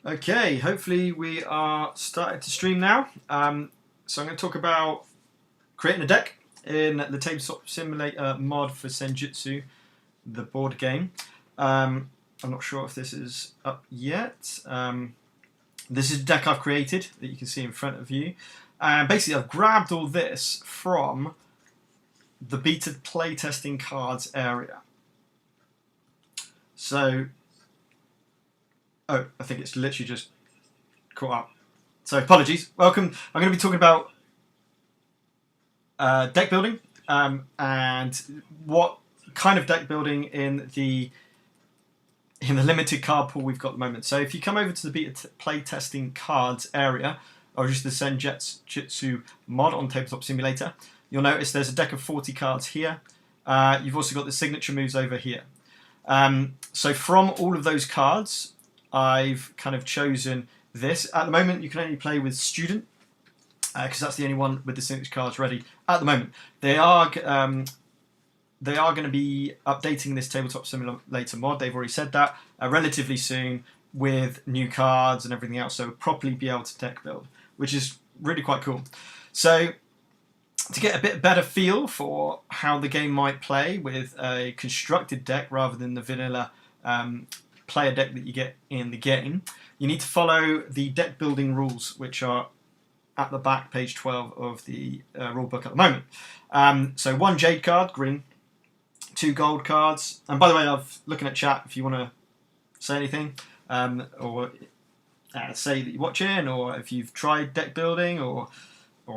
Okay, hopefully we are starting to stream now. So I'm going to talk about creating a deck in the Tabletop Simulator mod for Senjutsu, the board game. I'm not sure if this is up yet. This is a deck I've created that you can see in front of you. Basically, I've grabbed all this from the beta playtesting cards area. So, I think it's literally just caught up. So apologies. Welcome. I'm going to be talking about deck building and what kind of deck building in the limited card pool we've got at the moment. So if you come over to the beta playtesting cards area, or just the Senjutsu mod on Tabletop Simulator, you'll notice there's a deck of 40 cards here. You've also got the signature moves over here. So from all of those cards, I've kind of chosen this. At the moment, you can only play with Student, because that's the only one with the signature cards ready at the moment. They are going to be updating this Tabletop Simulator mod. They've already said that relatively soon with new cards and everything else, so properly be able to deck build, which is really quite cool. So to get a bit better feel for how the game might play with a constructed deck rather than the vanilla player deck that you get in the game, you need to follow the deck building rules, which are at the back, page 12 of the rulebook at the moment. So 1 jade card, green, 2 gold cards, and by the way, I'm looking at chat if you want to say anything, or say that you're watching, or if you've tried deck building, or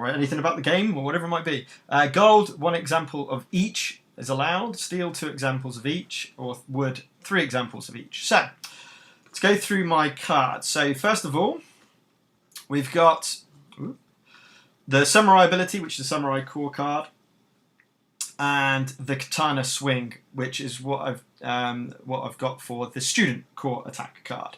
anything about the game, or whatever it might be. Gold, 1 example of each is allowed, steel 2 examples of each, or wood 3 examples of each. So let's go through my cards. So first of all, we've got the Samurai ability, which is the Samurai core card, and the Katana swing, which is what I've got for the Student core attack card.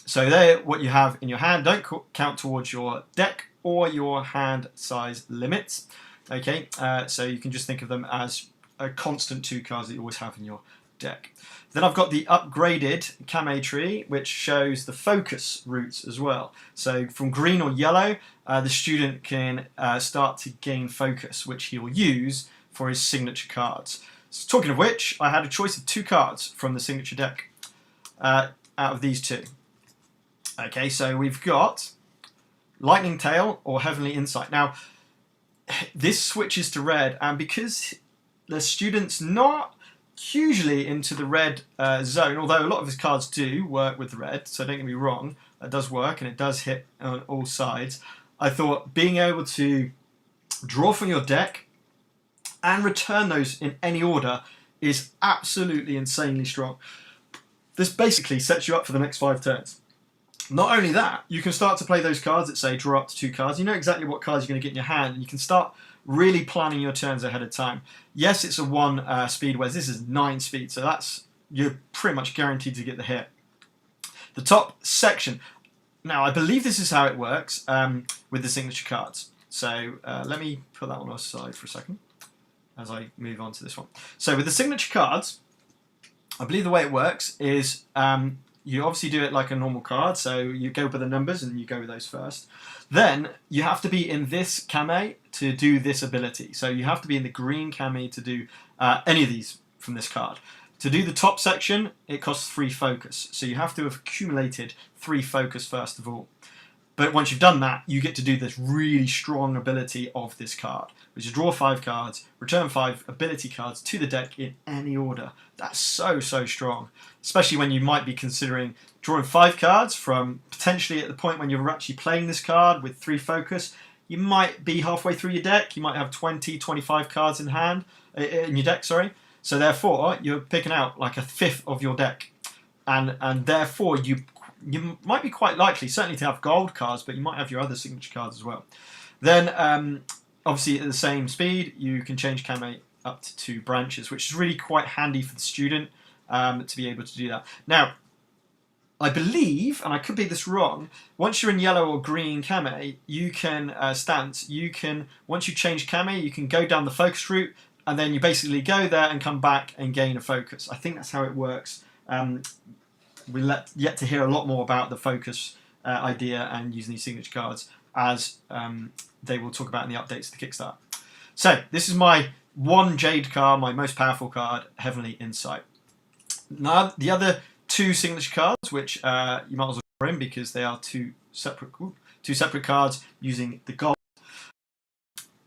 So they're what you have in your hand. Don't count towards your deck or your hand size limits. Okay, so you can just think of them as a constant 2 cards that you always have in your deck. Then I've got the upgraded Kame tree, which shows the focus routes as well. So from green or yellow, the student can start to gain focus, which he will use for his signature cards. So talking of which, I had a choice of 2 cards from the signature deck out of these 2. Okay, so we've got Lightning Tail or Heavenly Insight. Now, this switches to red, and because the student's not hugely into the red zone, although a lot of his cards do work with red, so don't get me wrong, that does work and it does hit on all sides. I thought being able to draw from your deck and return those in any order is absolutely insanely strong. This basically sets you up for the next 5 turns. Not only that, you can start to play those cards that say draw up to 2 cards. You know exactly what cards you're going to get in your hand, and you can start really planning your turns ahead of time. Yes, it's a 1 speed, whereas this is 9 speed, so you're pretty much guaranteed to get the hit. The top section. Now, I believe this is how it works with the signature cards. So let me put that on our side for a second as I move on to this one. So with the signature cards, I believe the way it works is you obviously do it like a normal card, so you go by the numbers and you go with those first. Then you have to be in this Kame to do this ability. So you have to be in the green Kame to do any of these from this card. To do the top section, it costs 3 focus. So you have to have accumulated 3 focus first of all. But once you've done that, you get to do this really strong ability of this card, which is draw 5 cards, return 5 ability cards to the deck in any order. That's so strong, especially when you might be considering drawing 5 cards from potentially at the point when you're actually playing this card with 3 focus. You might be halfway through your deck, you might have 20, 25 cards in your deck, sorry. So therefore, you're picking out like a fifth of your deck. And therefore, you might be quite likely, certainly to have gold cards, but you might have your other signature cards as well. Then, obviously at the same speed, you can change Kame up to 2 branches, which is really quite handy for the student to be able to do that. Now, I believe, and I could be this wrong, once you're in yellow or green Kame, you can, once you change Kame, you can go down the focus route, and then you basically go there and come back and gain a focus. I think that's how it works. yet to hear a lot more about the focus idea and using these signature cards, as they will talk about in the updates to the Kickstarter. So this is my one Jade card, my most powerful card, Heavenly Insight. Now the other two signature cards, which you might as well throw in because they are two separate cards using the gold,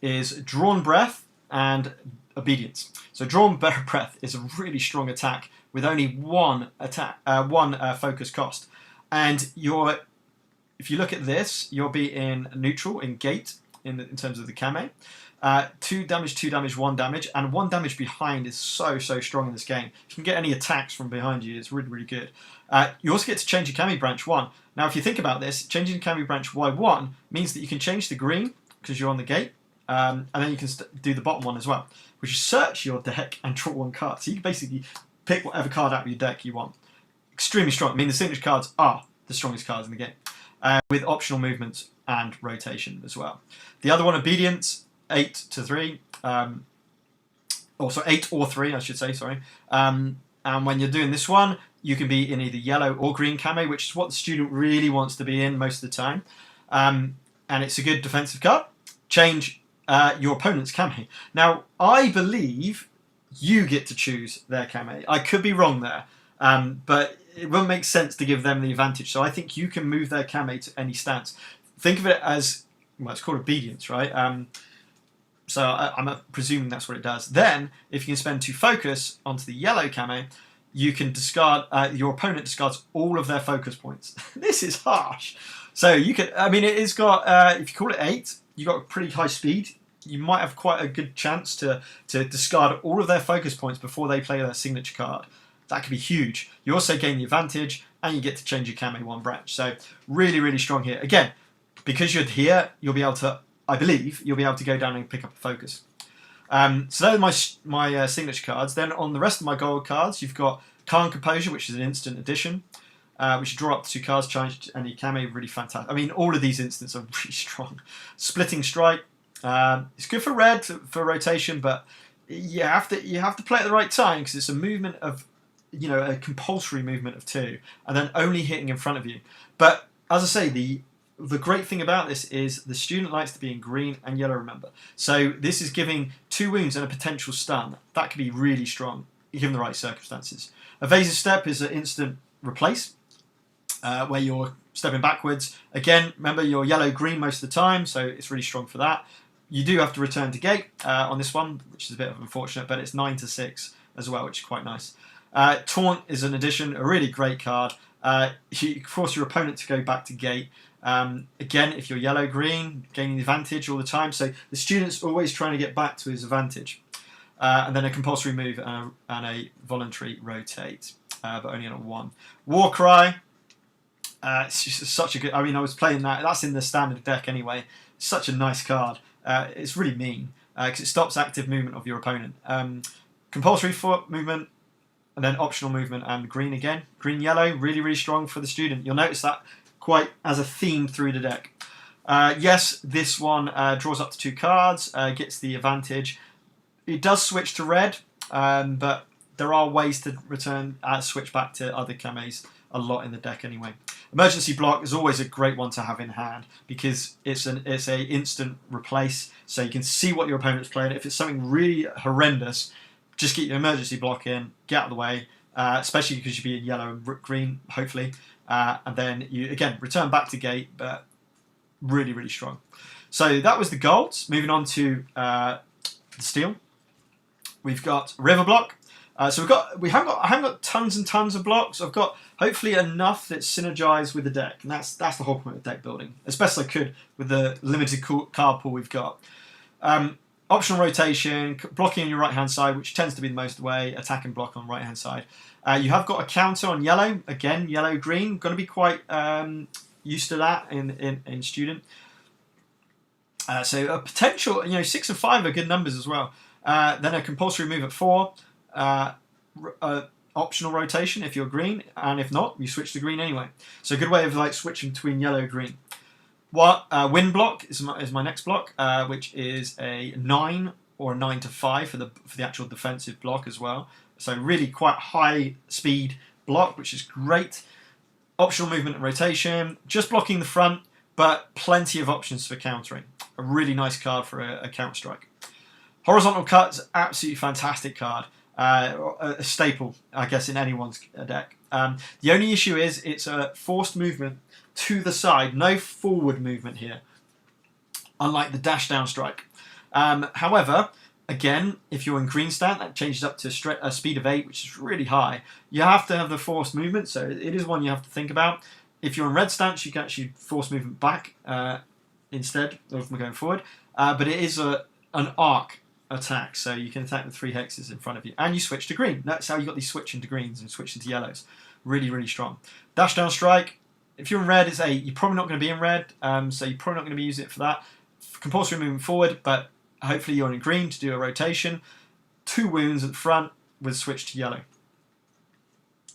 is Drawn Breath and Obedience. So Drawn Breath is a really strong attack with only one focus cost, and if you look at this, you'll be in neutral, in gate, in terms of the Kame. 2 damage, 1 damage, and 1 damage behind is so strong in this game. If you can get any attacks from behind you, it's really good. You also get to change your Kame branch 1. Now if you think about this, changing Kame branch Y1 means that you can change the green because you're on the gate, and then you can do the bottom one as well, which is search your deck and draw 1 card. So you can basically pick whatever card out of your deck you want. Extremely strong. I mean, the signature cards are the strongest cards in the game, with optional movements and rotation as well. The other one, Obedience, 8 to 3, 8 or 3, I should say, sorry. And when you're doing this one, you can be in either yellow or green Kame, which is what the student really wants to be in most of the time. And it's a good defensive card. Change your opponent's Kame. Now, I believe you get to choose their Kame. I could be wrong there, but it wouldn't make sense to give them the advantage. So I think you can move their Kame to any stance. Think of it as, well, it's called Obedience, right? So I'm presuming that's what it does. Then, if you can spend 2 focus onto the yellow Kame, you can discard, your opponent discards all of their focus points. This is harsh. So you could, I mean, it has got, if you call it 8, you've got a pretty high speed. You might have quite a good chance to discard all of their focus points before they play their signature card. That could be huge. You also gain the advantage, and you get to change your Kame 1 branch. So really strong here. Again, because you're here, you'll be able to, I believe, you'll be able to go down and pick up a focus. So those are my signature cards. Then on the rest of my gold cards, you've got Calm Composure, which is an instant addition. Which you draw up to 2 cards, change any Kame, really fantastic. I mean, all of these instants are really strong. Splitting Strike, it's good for red, for rotation, but you have to play at the right time because it's a movement of, a compulsory movement of 2, and then only hitting in front of you. But as I say, the great thing about this is the student likes to be in green and yellow, remember. So this is giving 2 wounds and a potential stun. That could be really strong, given the right circumstances. Evasive Step is an instant replace, where you're stepping backwards. Again, remember, you're yellow-green most of the time, so it's really strong for that. You do have to return to gate on this one, which is a bit unfortunate, but it's 9 to 6 as well, which is quite nice. Taunt is an addition, a really great card. You force your opponent to go back to gate. Again, if you're yellow-green, gaining the advantage all the time. So the student's always trying to get back to his advantage. And then a compulsory move and a voluntary rotate, but only on a 1. War Cry. It's just such a good. I mean, I was playing that. That's in the standard deck anyway. Such a nice card. It's really mean because it stops active movement of your opponent. Compulsory foot movement, and then optional movement and green again. Green yellow, really strong for the student. You'll notice that quite as a theme through the deck. Yes, this one draws up to 2 cards, gets the advantage. It does switch to red, but there are ways to switch back to other Kames a lot in the deck anyway. Emergency Block is always a great one to have in hand because it's a instant replace, so you can see what your opponent's playing. If it's something really horrendous, just get your Emergency Block in, get out of the way, especially because you'll be in yellow and green, hopefully, and then you, again, return back to gate, but really strong. So that was the golds. Moving on to the steel. We've got River Block. So I haven't got tons and tons of blocks. I've got hopefully enough that synergize with the deck, and that's the whole point of deck building, as best I could with the limited card pool we've got. Optional rotation, blocking on your right hand side, which tends to be the most way. Attack and block on the right hand side. You have got a counter on yellow. Again, yellow green. Going to be quite used to that in student. So a potential, 6 and 5 are good numbers as well. Then a compulsory move at 4. Optional rotation if you're green, and if not, you switch to green anyway. So a good way of switching between yellow and green. Wind Block is my next block, which is a 9 or a 9 to 5 for the actual defensive block as well. So really quite high speed block, which is great. Optional movement and rotation, just blocking the front, but plenty of options for countering. A really nice card for a counter strike. Horizontal Cut's absolutely fantastic card. A staple, I guess, in anyone's deck. The only issue is it's a forced movement to the side, no forward movement here, unlike the dash down strike. However, again, if you're in green stand, that changes up to a speed of 8, which is really high. You have to have the forced movement, so it is one you have to think about. If you're in red stance, you can actually force movement back instead of going forward. But it is an arc attack, so you can attack with 3 hexes in front of you, and you switch to green. That's how you got these switch into greens and switch into yellows. Really, really strong. Dash down strike. If you're in red, it's 8. You're probably not going to be in red, so you're probably not going to be using it for that. Compulsory movement forward, but hopefully you're in green to do a rotation. 2 wounds at the front with switch to yellow.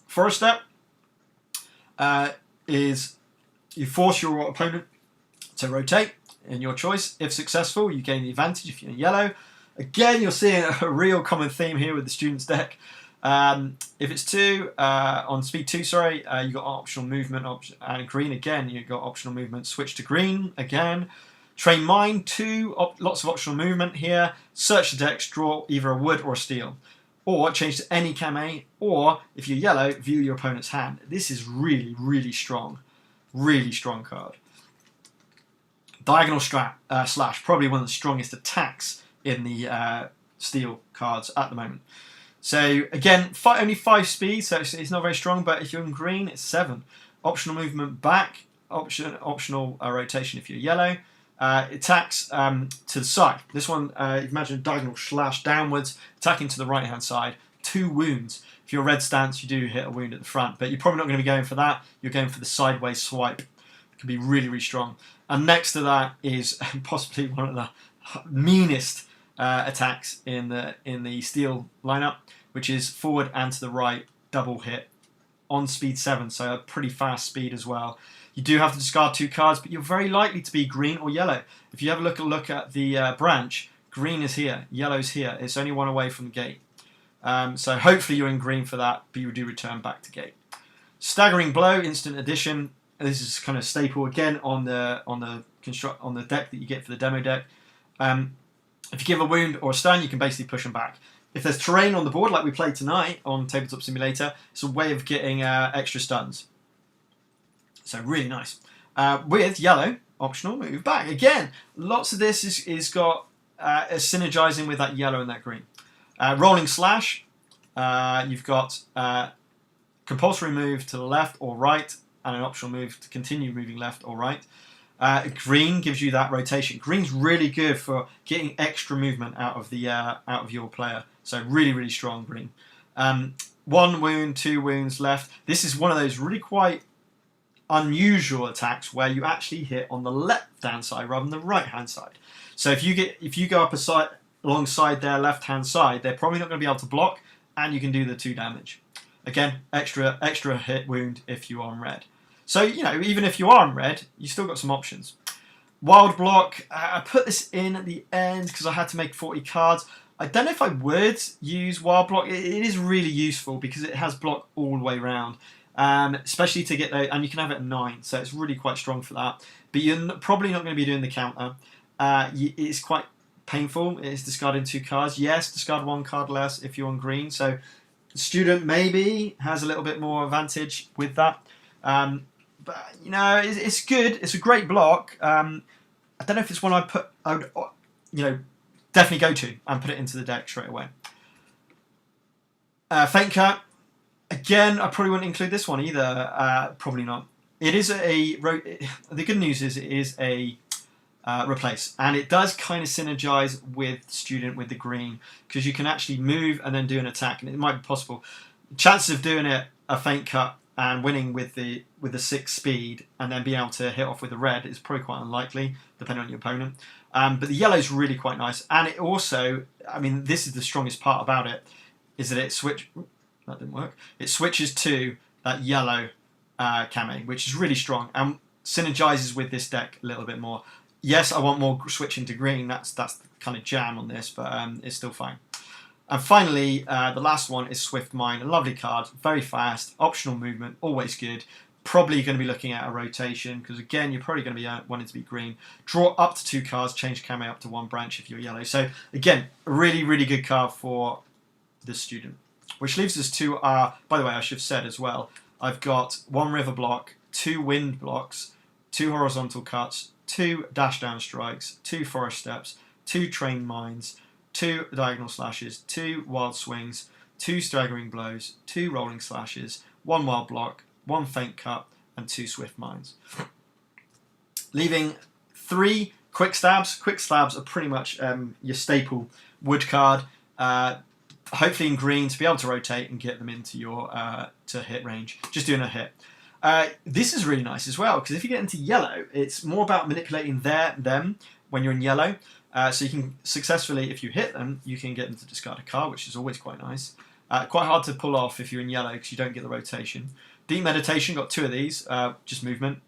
Forest step is you force your opponent to rotate in your choice. If successful, you gain the advantage if you're in yellow. Again, you're seeing a real common theme here with the students' deck. If it's 2, on speed 2, sorry, you got optional movement, and green again, you got optional movement, switch to green again. Train Mind 2, lots of optional movement here. Search the decks, draw either a wood or a steel. Or change to any Kame, or if you're yellow, view your opponent's hand. This is really, really strong. Really strong card. Diagonal Slash, probably one of the strongest attacks in the steel cards at the moment. So again, only 5 speed, so it's not very strong, but if you're in green, it's 7. Optional movement back, optional rotation if you're yellow. Attacks to the side. This one, imagine a diagonal slash downwards, attacking to the right hand side. 2 wounds. If you're red stance, you do hit a wound at the front, but you're probably not going to be going for that. You're going for the sideways swipe. It can be really, really strong. And next to that is possibly one of the meanest attacks in the steel lineup, which is forward and to the right, double hit on speed 7, so a pretty fast speed as well. You do have to discard 2 cards, but you're very likely to be green or yellow. If you have a look at the branch, green is here, yellow's here. It's only 1 away from the gate. So hopefully you're in green for that, but you do return back to gate. Staggering Blow, instant addition. This is kind of staple again on the deck that you get for the demo deck. If you give a wound or a stun, you can basically push them back. If there's terrain on the board, like we played tonight on Tabletop Simulator, it's a way of getting extra stuns. So really nice. With yellow, optional move back. Again, lots of this is got synergizing with that yellow and that green. Rolling Slash, you've got compulsory move to the left or right, and an optional move to continue moving left or right. Green gives you that rotation. Green's really good for getting extra movement out of your player. So really, really strong green. 1 wound, 2 wounds left. This is one of those really quite unusual attacks where you actually hit on the left hand side rather than the right hand side. So if you go up alongside their left hand side, they're probably not going to be able to block, and you can do the 2 damage. Again, extra hit wound if you are in red. So even if you are in red, you still got some options. Wild Block. I put this in at the end because I had to make 40 cards. I don't know if I would use Wild Block. It is really useful because it has block all the way around. Especially to get those, and you can have it at 9, so it's really quite strong for that. But you're probably not going to be doing the counter. It's quite painful. It's discarding 2 cards. Yes, discard 1 card less if you're on green. So the student maybe has a little bit more advantage with that. But it's good. It's a great block. I don't know if it's one I would definitely go to and put it into the deck straight away. Faint Cut. Again, I probably wouldn't include this one either. Probably not. It is the good news is it is a replace, and it does kind of synergize with student with the green because you can actually move and then do an attack, and it might be possible. Chances of doing a faint cut and winning with the 6 speed and then being able to hit off with the red is probably quite unlikely, depending on your opponent. But the yellow is really quite nice, and it also, this is the strongest part about it, is that that didn't work. It switches to that yellow Kame, which is really strong and synergizes with this deck a little bit more. Yes, I want more switching to green. That's the kind of jam on this, but it's still fine. And finally, the last one is Swift Mine. A lovely card, very fast, optional movement, always good. Probably going to be looking at a rotation because, again, you're probably going to be wanting to be green. Draw up to 2 cards, change camo up to 1 branch if you're yellow. So, again, a really, really good card for the student. Which leaves us to our, by the way, I should have said as well, I've got 1 river block, 2 wind blocks, 2 horizontal cuts, 2 dash down strikes, 2 forest steps, 2 train mines, 2 diagonal slashes, 2 wild swings, 2 staggering blows, 2 rolling slashes, 1 wild block, 1 feint cut, and 2 swift mines. Leaving 3 quick stabs. Quick stabs are pretty much your staple wood card. Hopefully in green to be able to rotate and get them into your to hit range. Just doing a hit. This is really nice as well because if you get into yellow, it's more about manipulating them when you're in yellow. So you can successfully, if you hit them, you can get them to discard a card, which is always quite nice. Quite hard to pull off if you're in yellow because you don't get the rotation. Deep Meditation, got 2 of these, just movement.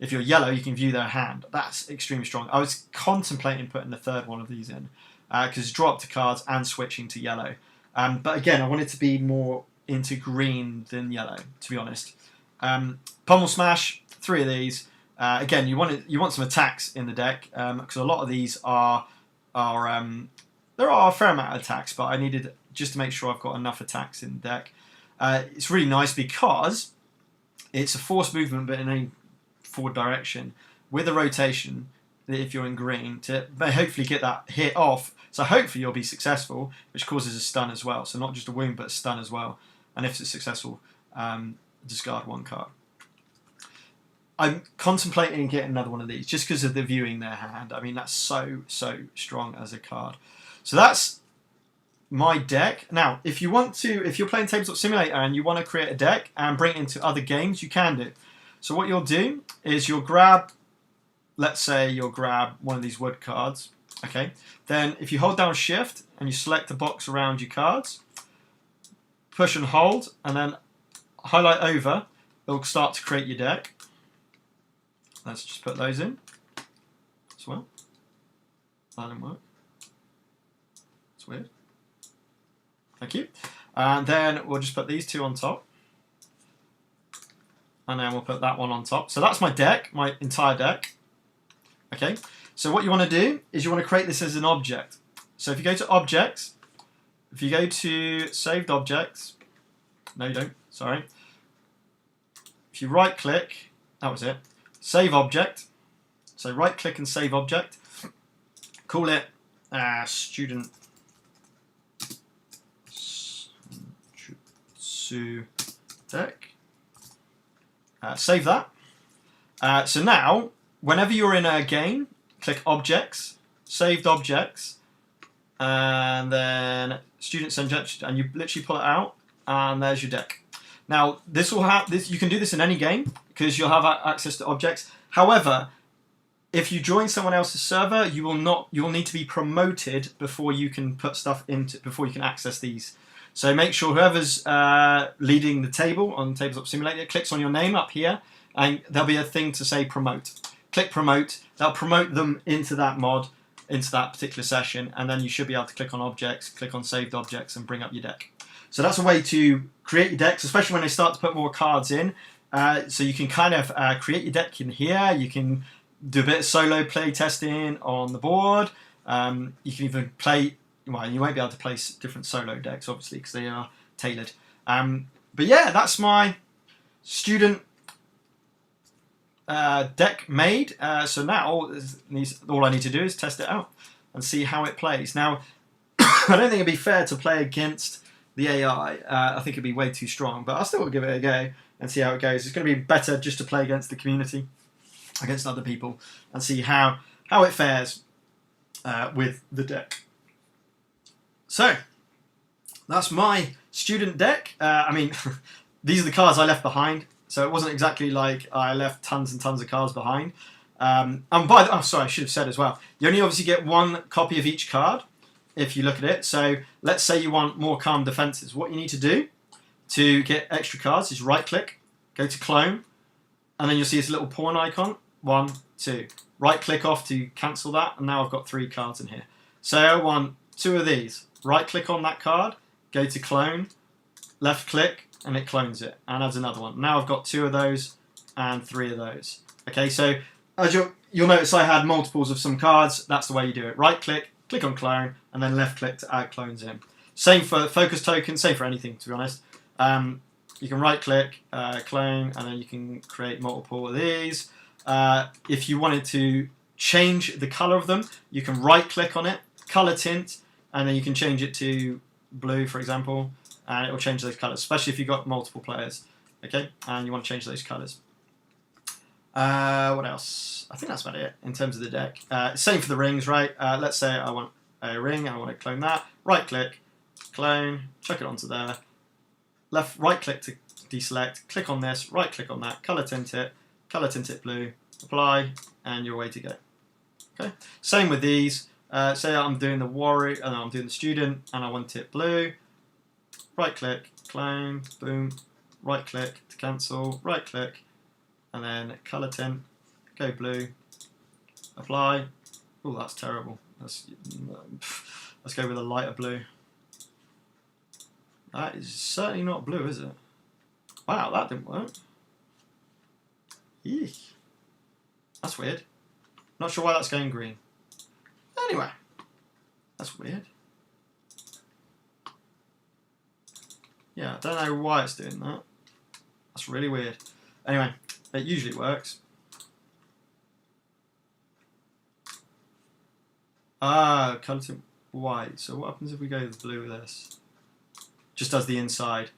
If you're yellow, you can view their hand. That's extremely strong. I was contemplating putting the 3rd one of these in because it's draw up to cards and switching to yellow. But again, I wanted to be more into green than yellow, to be honest. Pummel Smash, 3 of these. Again, you want some attacks in the deck because a lot of these are there are a fair amount of attacks, but I needed just to make sure I've got enough attacks in the deck. It's really nice because it's a forced movement, but in a forward direction with a rotation. If you're in green, to hopefully get that hit off. So hopefully you'll be successful, which causes a stun as well. So not just a wound, but a stun as well. And if it's successful, discard 1 card. I'm contemplating getting another one of these just because of the viewing their hand. I mean, that's so strong as a card. So that's my deck. Now, if you're playing Tabletop Simulator and you want to create a deck and bring it into other games, you can do. So what you'll do is you'll grab, let's say you'll grab one of these wood cards. Okay. Then if you hold down Shift and you select the box around your cards, push and hold, and then highlight over, it'll start to create your deck. Let's just put those in as well. That didn't work. It's weird. Thank you. And then we'll just put these 2 on top. And then we'll put that one on top. So that's my deck, my entire deck. Okay. So what you want to do is you want to create this as an object. So if you go to Objects, if you go to Saved Objects, no you don't, sorry. If you right click, that was it, Save Object. So right click and Save Object. Call it Student Senjutsu Deck. Save that. So now, whenever you're in a game, click Objects, Saved Objects, and then Student Senjutsu, and you literally pull it out, and there's your deck. Now, this will have this. You can do this in any game because you'll have access to objects. However, if you join someone else's server, you will not. You will need to be promoted before you can put stuff into. Before you can access these. So make sure whoever's leading the table on Tabletop Simulator clicks on your name up here, and there'll be a thing to say promote. Click promote. That'll promote them into that mod, into that particular session, and then you should be able to click on objects, click on saved objects, and bring up your deck. So that's a way to create your decks, especially when they start to put more cards in. So you can kind of create your deck in here. You can do a bit of solo play testing on the board. You can even play. Well, you won't be able to place different solo decks, obviously, because they are tailored. But yeah, that's my student deck made. So now all I need to do is test it out and see how it plays. Now, I don't think it'd be fair to play against the AI. I think it'd be way too strong, but I'll still give it a go and see how it goes. It's going to be better just to play against the community, against other people, and see how it fares with the deck. So, that's my student deck. I mean, these are the cards I left behind, so it wasn't exactly like I left tons and tons of cards behind. And sorry, I should have said as well, you only obviously get 1 copy of each card if you look at it. So, let's say you want more calm defenses. What you need to do to get extra cards is right-click, go to clone, and then you'll see this little pawn icon. 1, 2. Right-click off to cancel that, and now I've got 3 cards in here. So, I want 2 of these. right click on that card, go to clone, left click, and it clones it and adds another one. Now I've got 2 of those and 3 of those. Okay, so as you'll notice I had multiples of some cards. That's the way you do it. Right click, click on clone, and then left click to add clones in. Same for focus tokens, same for anything, to be honest. You can right click, clone, and then you can create multiple of these. If you wanted to change the color of them, you can right click on it, color tint, and then you can change it to blue, for example, and it will change those colors, especially if you've got multiple players. Okay, and you want to change those colors. What else? I think that's about it in terms of the deck. Same for the rings, right? Let's say I want a ring, I want to clone that. Right click, clone, chuck it onto there. Right click to deselect, click on this, right click on that, color tint it blue, apply, and you're away to go. Okay. Same with these. Say I'm doing the warrior, and I'm doing the student, and I want it blue. Right click, clone, boom. Right click to cancel. Right click, and then color tint, go blue, apply. Oh, that's terrible. Let's go with a lighter blue. That is certainly not blue, is it? Wow, that didn't work. Eek. That's weird. Not sure why that's going green. Anyway, that's weird. Yeah, I don't know why it's doing that. That's really weird. Anyway, it usually works. Ah, colour to white. So what happens if we go with blue with this? Just does the inside.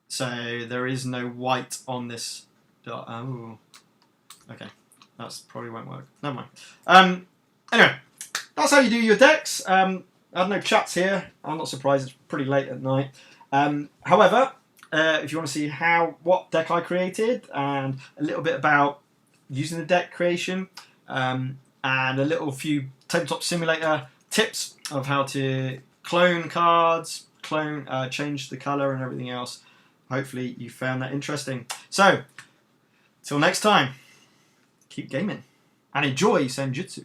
So there is no white on this dot. Oh, okay. That's probably won't work. Never mind. Anyway, that's how you do your decks. I have no chats here. I'm not surprised. It's pretty late at night. However, if you want to see what deck I created and a little bit about using the deck creation and a few Tabletop Simulator tips of how to clone cards, change the color and everything else. Hopefully you found that interesting. So, till next time, keep gaming and enjoy Senjutsu.